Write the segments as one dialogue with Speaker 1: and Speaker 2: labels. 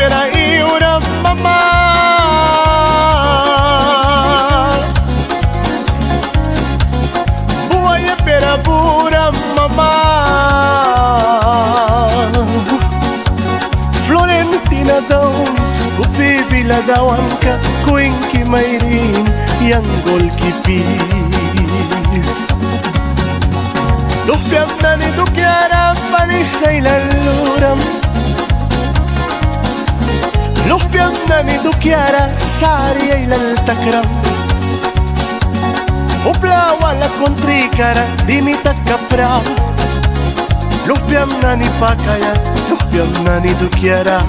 Speaker 1: pera y una mamá. Buaya pera pura mamá. Florentina Downs, kupi biladawan ka, kuing kimayrin, yang golkipis. Lupiam na ni Dukiara, panisay laluram. Lupiam na ni Dukiara, sari ay laltakram. Upla wala kontrikara, dimita kapram. Lupiam na ni Pakaya, lupiam na ni Dukiara.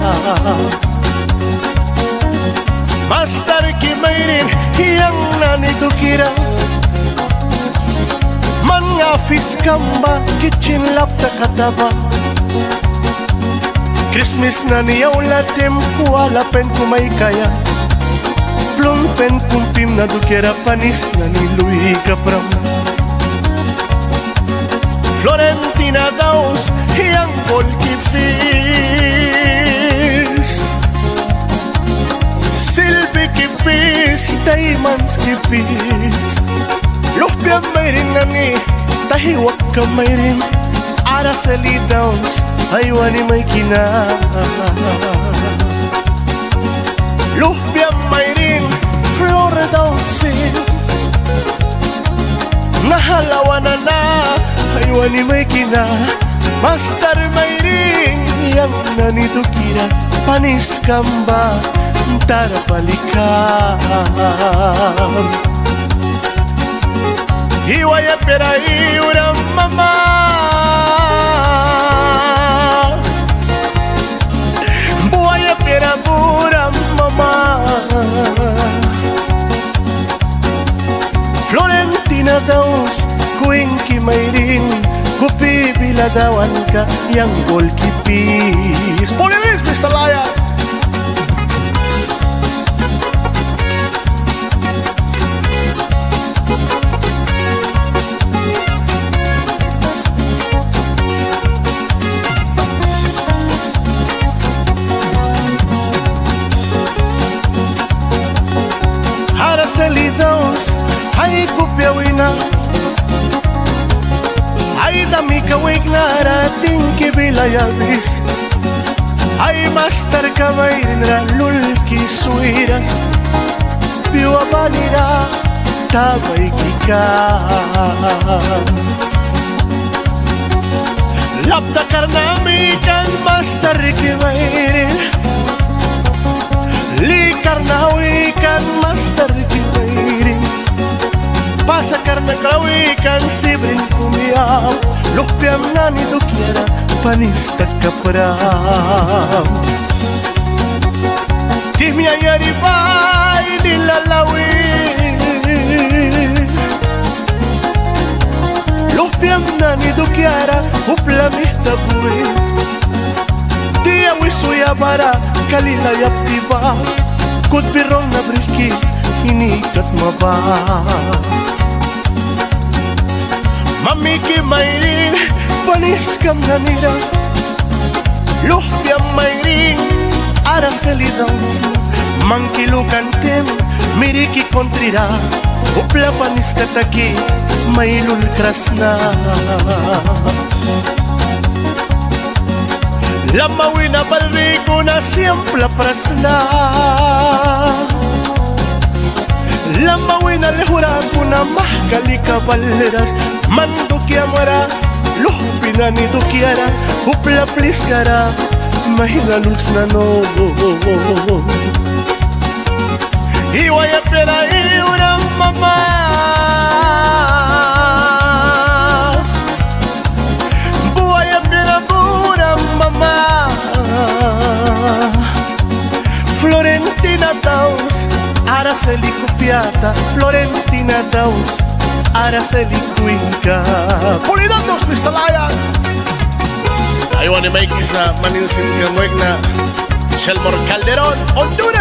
Speaker 1: Master kimayrin, yang na ni Dukira. Mga fiskamba, kitchen lapta kataba. Christmas na niyaw latim, kuwala pen kumay kaya. Plum pen kumpim na Dukiara, panis na ni Louis Capram. Florentina Daus, yang golkipis. Silvi kipis, diamonds kipis. Lupiam mayrin na ni, tahiwak ka mayrin. Araceli Downs, aywan ni may kina. Lupiam mayrin, Flora Downsin. Nahalawan na, aywan ni may kina. Master mayrin, yang na ni Dukira. Panis kamba, tara palikam. Iwaya pera iura mama. Buaya pera pura mama. Florentina Daus, kuing kimayrin, kupi biladawan ka, yang golkipis. Polilis, Mr. Laya. Araceli Downs, ay kupiawina. Ay dami kawig na rating kibilayabis. Ay master kamay na lulki suiras. Piwa balira, tabay kikam. Lapta karnami kan master kimayrin. Likar na wikan master kimayrin. Pasa karna kawikan sibrin kumiyaw. Lupiam na ni Dukiara, panis kakapram. Timya yaribay nilalawin. Lupiam na ni Dukiara, uplamih tabuin. Dia wisuya bara, kalilayap tiba. Kutbirong na briki, inikat maba. Mamiki mayrin, panis kam na nira. Lupiam mayrin, Araceli Downs. Mangkilukan tem, miriki kontrira. Upla panis kataki, mailul krasna. Lamawina balrico na siempre prasna. Lamawina lehura kuna mahkali kaballeras. Manduki amara, lupina ni Dukiara. Upla pliskara, mahina lux na no. Iwaya pera iura mama. Florentina Downs, Araceli Cupiata. Florentina Downs, Araceli Cuinca. Pulidandos, Mr. Lion. Aywan ni Mike sa maninsin ng wag na Shelmore Calderon, Honduras.